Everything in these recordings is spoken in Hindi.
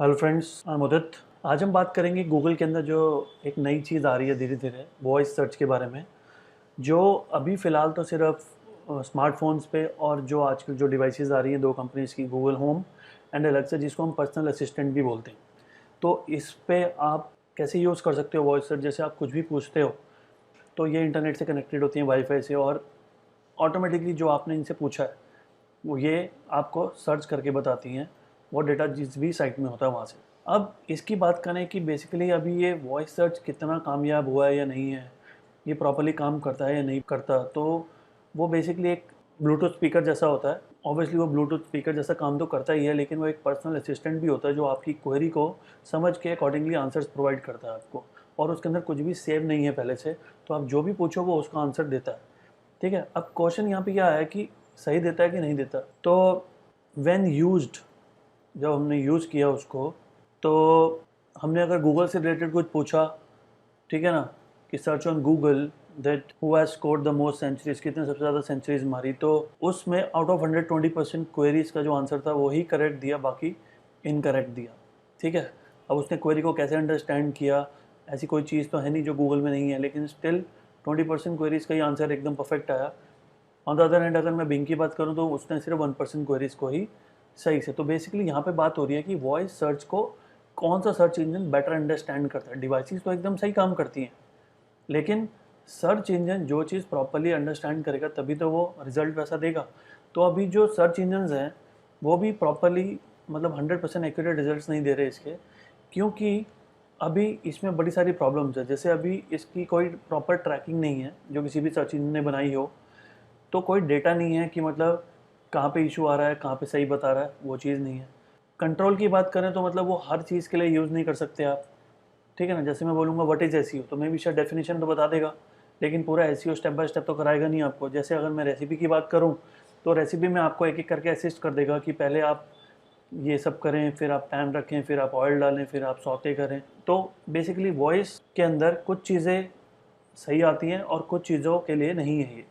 हेलो फ्रेंड्स, आई एम उदित। आज हम बात करेंगे गूगल के अंदर जो एक नई चीज़ आ रही है धीरे धीरे, वॉइस सर्च के बारे में। जो अभी फ़िलहाल तो सिर्फ स्मार्टफोन्स पे और जो आजकल जो डिवाइसेस आ रही हैं दो कंपनीज़ की, गूगल होम एंड एलेक्सा, जिसको हम पर्सनल असिस्टेंट भी बोलते हैं। तो इस पे आप कैसे यूज़ कर सकते हो वॉइस सर्च। जैसे आप कुछ भी पूछते हो तो ये इंटरनेट से कनेक्टेड होती हैं, वाईफाई से, और ऑटोमेटिकली जो आपने इनसे पूछा है वो ये आपको सर्च करके बताती हैं वो डेटा जिस भी साइट में होता है वहाँ से। अब इसकी बात करें कि बेसिकली अभी ये वॉइस सर्च कितना कामयाब हुआ है या नहीं है, ये प्रॉपर्ली काम करता है या नहीं करता, तो वो बेसिकली एक ब्लूटूथ स्पीकर जैसा होता है। ऑब्वियसली वो ब्लूटूथ स्पीकर जैसा काम तो करता ही है, लेकिन वो एक पर्सनल असिस्टेंट भी होता है जो आपकी क्वेरी को समझ के अकॉर्डिंगली आंसर्स प्रोवाइड करता है आपको। और उसके अंदर कुछ भी सेव नहीं है पहले से, तो आप जो भी पूछो वो उसका आंसर देता है। ठीक है, अब क्वेश्चन यहाँ पे क्या है कि सही देता है कि नहीं देता। तो व्हेन यूज्ड, जब हमने यूज़ किया उसको, तो हमने अगर गूगल से रिलेटेड कुछ पूछा, ठीक है ना, कि search on Google that who has scored the most centuries, कितने सबसे ज़्यादा सेंचुरीज मारी, तो उसमें आउट ऑफ 120% क्वेरीज का जो आंसर था वही करेक्ट दिया, बाकी इनकरेक्ट दिया। ठीक है, अब उसने क्वेरी को कैसे अंडरस्टैंड किया, ऐसी कोई चीज़ तो है नहीं जो गूगल में नहीं है, लेकिन स्टिल 20% क्वेरीज का ही आंसर एकदम परफेक्ट आया। ऑन द अदर हैंड अगर मैं बिंग की बात करूँ तो उसने सिर्फ 1% क्वेरीज को ही सही से। तो बेसिकली यहाँ पे बात हो रही है कि वॉइस सर्च को कौन सा सर्च इंजन बेटर अंडरस्टैंड करता है। डिवाइसेस तो एकदम सही काम करती हैं, लेकिन सर्च इंजन जो चीज़ प्रॉपरली अंडरस्टैंड करेगा तभी तो वो रिजल्ट वैसा देगा। तो अभी जो सर्च इंजन हैं वो भी प्रॉपरली, मतलब 100% एक्यूरेट रिजल्ट्स नहीं दे रहे इसके, क्योंकि अभी इसमें बड़ी सारी प्रॉब्लम्स है। जैसे अभी इसकी कोई प्रॉपर ट्रैकिंग नहीं है जो किसी भी सर्च इंजन ने बनाई हो, तो कोई डेटा नहीं है कि मतलब कहाँ पे इशू आ रहा है, कहाँ पे सही बता रहा है, वो चीज़ नहीं है। कंट्रोल की बात करें तो मतलब वो हर चीज़ के लिए यूज़ नहीं कर सकते आप। ठीक है ना, जैसे मैं बोलूँगा व्हाट इज़ एसईओ, तो मैं भी शायद डेफिनेशन तो बता देगा, लेकिन पूरा एसईओ स्टेप बाय स्टेप तो कराएगा नहीं आपको। जैसे अगर मैं रेसिपी की बात करूँ तो रेसिपी में आपको एक एक करके असिस्ट कर देगा कि पहले आप ये सब करें, फिर आप पैन रखें, फिर आप ऑयल डालें, फिर आप सौते करें। तो बेसिकली वॉइस के अंदर कुछ चीज़ें सही आती हैं और कुछ चीज़ों के लिए नहीं है ये।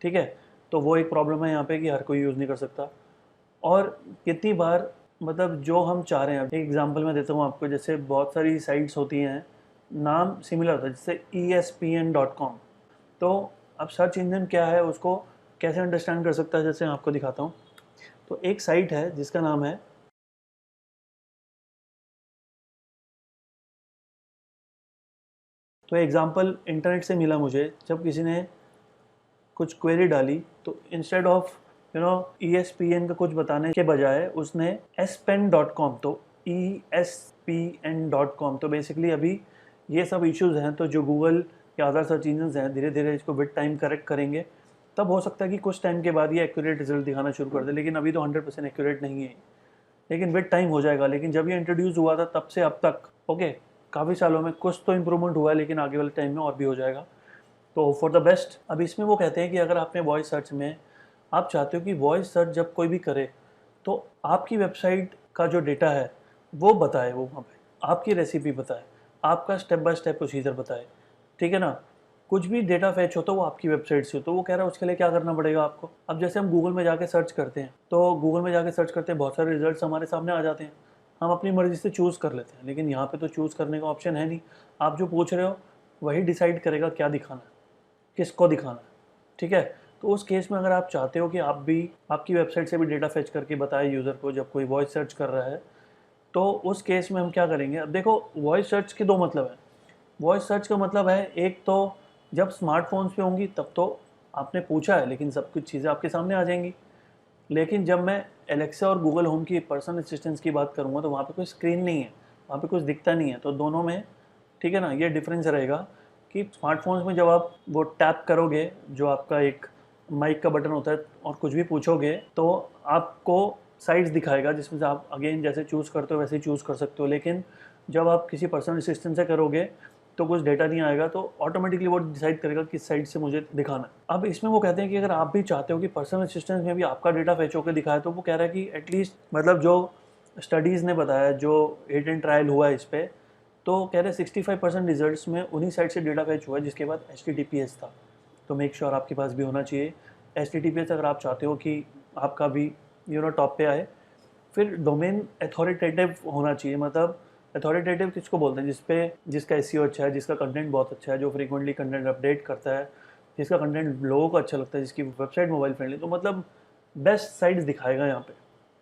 ठीक है, तो वो एक प्रॉब्लम है यहाँ पे कि हर कोई यूज़ नहीं कर सकता। और कितनी बार, मतलब जो हम चाह रहे हैं, एक एग्जांपल मैं देता हूँ आपको। जैसे बहुत सारी साइट्स होती हैं, नाम सिमिलर होता है, जैसे ESPN.com। तो अब सर्च इंजन क्या है उसको कैसे अंडरस्टैंड कर सकता है, जैसे मैं आपको दिखाता हूँ। तो एक साइट है जिसका नाम है, तो एग्जांपल इंटरनेट से मिला मुझे, जब किसी ने कुछ क्वेरी डाली तो इंस्टेड ऑफ ESPN का कुछ बताने के बजाय उसने spen.com, तो ESPN.com। तो बेसिकली अभी ये सब इश्यूज हैं, तो जो गूगल या अदर सर्च इंजन हैं धीरे धीरे इसको विद टाइम करेक्ट करेंगे, तब हो सकता है कि कुछ टाइम के बाद ये एक्यूरेट रिजल्ट दिखाना शुरू कर दे। लेकिन अभी तो 100% एक्यूरेट नहीं है, लेकिन विद टाइम हो जाएगा। लेकिन जब ये इंट्रोड्यूस हुआ था तब से अब तक, ओके, काफ़ी सालों में कुछ तो इम्प्रूवमेंट हुआ है, लेकिन आगे वाले टाइम में और भी हो जाएगा। तो फॉर द बेस्ट। अब इसमें वो कहते हैं कि अगर आपने वॉइस सर्च में, आप चाहते हो कि वॉइस सर्च जब कोई भी करे तो आपकी वेबसाइट का जो डेटा है वो बताए, वो वहाँ पे आपकी रेसिपी बताए, आपका स्टेप बाय स्टेप प्रोसीजर बताए। ठीक है ना, कुछ भी डेटा फैच हो तो वो आपकी वेबसाइट से हो, तो वो कह रहा है उसके लिए क्या करना पड़ेगा आपको। अब जैसे हम गूगल में जाके सर्च करते हैं, तो गूगल में जाके सर्च करते हैं, बहुत सारे रिजल्ट्स हमारे सामने आ जाते हैं, हम अपनी मर्जी से चूज़ कर लेते हैं। लेकिन यहाँ पे तो चूज़ करने का ऑप्शन है नहीं, आप जो पूछ रहे हो वही डिसाइड करेगा क्या दिखाना है, किसको दिखाना है। ठीक है, तो उस केस में अगर आप चाहते हो कि आप भी आपकी वेबसाइट से भी डेटा फेच करके बताए यूज़र को जब कोई वॉइस सर्च कर रहा है, तो उस केस में हम क्या करेंगे। अब देखो, वॉइस सर्च के दो मतलब है। वॉइस सर्च का मतलब है, एक तो जब स्मार्टफोन्स पे होंगी तब तो आपने पूछा है लेकिन सब कुछ चीज़ें आपके सामने आ जाएंगी। लेकिन जब मैं एलेक्सा और गूगल होम की पर्सनल असिस्टेंस की बात करूँगा तो वहाँ पे कोई स्क्रीन नहीं है, वहाँ पे कुछ दिखता नहीं है। तो दोनों में, ठीक है ना, ये डिफरेंस रहेगा कि स्मार्टफोन्स में जब आप वो टैप करोगे, जो आपका एक माइक का बटन होता है, और कुछ भी पूछोगे तो आपको साइट्स दिखाएगा जिसमें से आप अगेन जैसे चूज़ करते हो वैसे ही चूज़ कर सकते हो। लेकिन जब आप किसी पर्सनल असिस्टेंट से करोगे तो कुछ डेटा नहीं आएगा, तो ऑटोमेटिकली वो डिसाइड करेगा किस साइट से मुझे दिखाना है। अब इसमें वो कहते हैं कि अगर आप भी चाहते हो कि पर्सनल असिस्टेंट में भी आपका डेटा फेच होकर दिखाए, तो वो कह रहा है कि एटलीस्ट, मतलब जो स्टडीज़ ने बताया, जो हिट एंड ट्रायल हुआ है इस पर, तो कह रहे 65% रिजल्ट्स में उन्हीं साइट से डेटा फेच हुआ है जिसके बाद HTTPS था। तो मेक श्योर आपके पास भी होना चाहिए HTTPS अगर आप चाहते हो कि आपका भी टॉप पे आए। फिर डोमेन अथॉरिटेटिव होना चाहिए, मतलब अथॉरिटेटिव किसको बोलते हैं, जिसका एसईओ अच्छा है, जिसका कंटेंट बहुत अच्छा है, जो फ्रीक्वेंटली कंटेंट अपडेट करता है, जिसका कंटेंट लोगों को अच्छा लगता है, जिसकी वेबसाइट मोबाइल फ्रेंडली, तो मतलब बेस्ट साइट्स दिखाएगा यहाँ पे।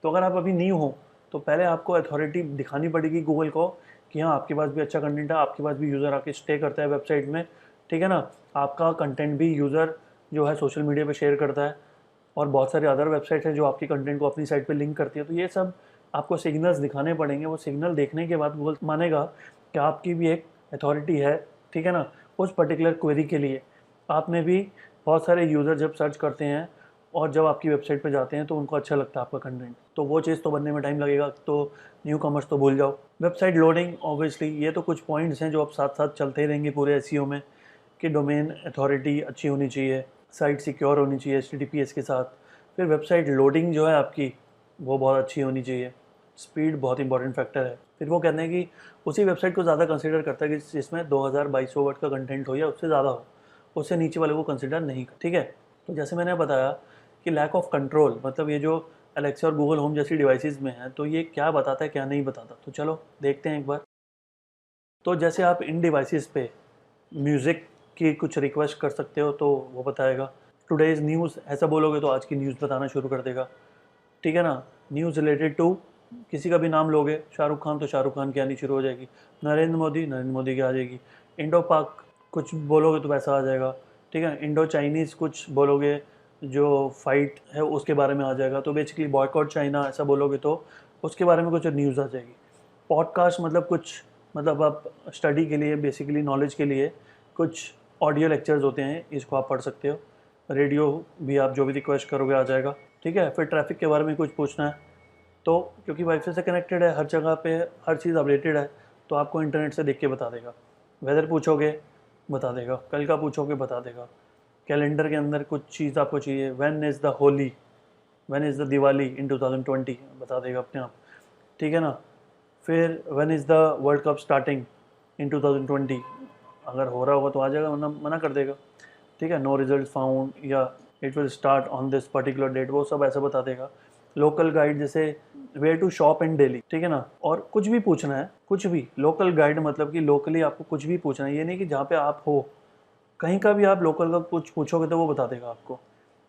तो अगर आप अभी न्यू हो तो पहले आपको अथॉरिटी दिखानी पड़ेगी गूगल को कि हाँ आपके पास भी अच्छा कंटेंट है, आपके पास भी यूज़र आके स्टे करता है वेबसाइट में, ठीक है ना, आपका कंटेंट भी यूज़र जो है सोशल मीडिया पे शेयर करता है, और बहुत सारे अदर वेबसाइट हैं जो आपकी कंटेंट को अपनी साइट पे लिंक करती है। तो ये सब आपको सिग्नल्स दिखाने पड़ेंगे, वो सिग्नल देखने के बाद गूगल मानेगा कि आपकी भी एक अथॉरिटी है, ठीक है ना, उस पर्टिकुलर क्वेरी के लिए। आपने भी बहुत सारे यूज़र जब सर्च करते हैं और जब आपकी वेबसाइट पे जाते हैं तो उनको अच्छा लगता है आपका कंटेंट, तो वो चीज़ तो बनने में टाइम लगेगा, तो न्यू कमर्स तो भूल जाओ। वेबसाइट लोडिंग ऑब्वियसली, ये तो कुछ पॉइंट्स हैं जो अब साथ साथ चलते ही रहेंगे पूरे एसईओ में, कि डोमेन अथॉरिटी अच्छी होनी चाहिए, साइट सिक्योर होनी चाहिए HTTPS के साथ, फिर वेबसाइट लोडिंग जो है आपकी वो बहुत अच्छी होनी चाहिए, स्पीड बहुत इंपॉर्टेंट फैक्टर है। फिर वो कहते हैं कि उसी वेबसाइट को ज़्यादा कंसिडर करता है कि जिसमें 2200 वर्ड का कंटेंट हो या उससे ज़्यादा हो, उससे नीचे वाले को कंसिडर नहीं कर, ठीक है। तो जैसे मैंने बताया कि लैक ऑफ कंट्रोल, मतलब ये जो अलेक्सा और गूगल होम जैसी डिवाइसेस में है, तो ये क्या बताता है क्या नहीं बताता, तो चलो देखते हैं एक बार। तो जैसे आप इन डिवाइसेस पे म्यूज़िक की कुछ रिक्वेस्ट कर सकते हो तो वो बताएगा। टुडेज़ न्यूज़ ऐसा बोलोगे तो आज की न्यूज़ बताना शुरू कर देगा, ठीक है ना। न्यूज़ रिलेटेड टू किसी का भी नाम लोगे, शाहरुख खान तो शाहरुख खान की आनी शुरू हो जाएगी, नरेंद्र मोदी की आ जाएगी, इंडो पाक कुछ बोलोगे तो वैसा आ जाएगा, ठीक है। इंडो चाइनीज़ कुछ बोलोगे जो फाइट है उसके बारे में आ जाएगा, तो बेसिकली बॉयकॉट चाइना ऐसा बोलोगे तो उसके बारे में कुछ न्यूज़ आ जाएगी। पॉडकास्ट मतलब कुछ, मतलब आप स्टडी के लिए, बेसिकली नॉलेज के लिए कुछ ऑडियो लेक्चर्स होते हैं, इसको आप पढ़ सकते हो। रेडियो भी आप जो भी रिक्वेस्ट करोगे आ जाएगा, ठीक है। फिर ट्रैफिक के बारे में कुछ पूछना है तो क्योंकि वाईफाई से कनेक्टेड है, हर जगह पे हर चीज़ अपडेटेड है, तो आपको इंटरनेट से देख के बता देगा। वेदर पूछोगे बता देगा, कल का पूछोगे बता देगा। कैलेंडर के अंदर कुछ चीज़ आपको चाहिए, when is the Holi, when is the Diwali in 2020 बता देगा अपने आप, ठीक है ना। फिर when is the world cup starting in 2020, अगर हो रहा होगा तो आ जाएगा, वरना मना कर देगा, ठीक है। नो रिजल्ट फाउंड या it will start on this particular date, वो सब ऐसा बता देगा। लोकल गाइड जैसे way to shop in Delhi, ठीक है ना। और कुछ भी पूछना है, कुछ भी लोकल गाइड मतलब कि लोकली आपको कुछ भी पूछना है, ये नहीं कि जहाँ पे आप हो कहीं का भी आप लोकल का कुछ पूछोगे तो वो बता देगा आपको।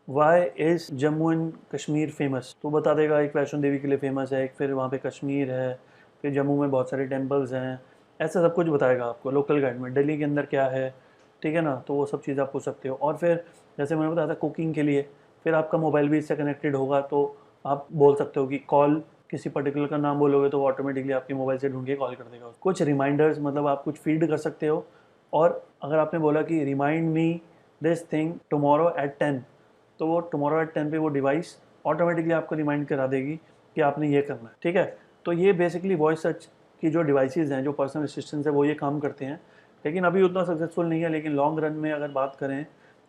Why is Jammu and Kashmir famous, तो बता देगा एक वैष्णो देवी के लिए फेमस है, एक फिर वहाँ पे कश्मीर है, फिर जम्मू में बहुत सारे टेम्पल्स हैं, ऐसा सब कुछ बताएगा आपको लोकल गाइड में। दिल्ली के अंदर क्या है, ठीक है ना, तो वो सब चीज़ आप पूछ सकते हो। और फिर जैसे मैंने बताया था कुकिंग के लिए, फिर आपका मोबाइल भी इससे कनेक्टेड होगा, तो आप बोल सकते हो कि कॉल, किसी पर्टिकुलर का नाम बोलोगे तो वो ऑटोमेटिकली आपके मोबाइल से ढूंढ के कॉल कर देगा। कुछ रिमाइंडर्स, मतलब आप कुछ फीड कर सकते हो, और अगर आपने बोला कि remind me this thing tomorrow at 10, तो वो टुमारो एट 10 पे वो डिवाइस ऑटोमेटिकली आपको रिमाइंड करा देगी कि आपने ये करना है, ठीक है। तो ये बेसिकली वॉइस सर्च की जो डिवाइसेस हैं, जो पर्सनल असिस्टेंट्स है, वो ये काम करते हैं, लेकिन अभी उतना सक्सेसफुल नहीं है। लेकिन लॉन्ग रन में अगर बात करें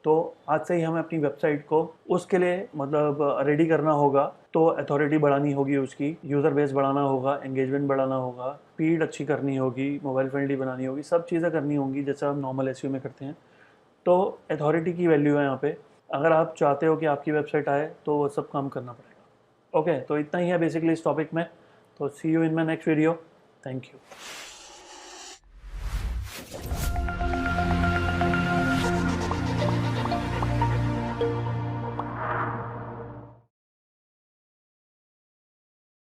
तो आज से ही हमें अपनी वेबसाइट को उसके लिए मतलब रेडी करना होगा, तो अथॉरिटी बढ़ानी होगी, उसकी यूज़र बेस बढ़ाना होगा, एंगेजमेंट बढ़ाना होगा, स्पीड अच्छी करनी होगी, मोबाइल फ्रेंडली बनानी होगी, सब चीज़ें करनी होंगी जैसा हम नॉर्मल एसईओ में करते हैं। तो अथॉरिटी की वैल्यू है यहाँ पे। अगर आप चाहते हो कि आपकी वेबसाइट आए तो वो सब काम करना पड़ेगा। ओके, तो इतना ही है बेसिकली इस टॉपिक में। तो see you in my next video. Thank you.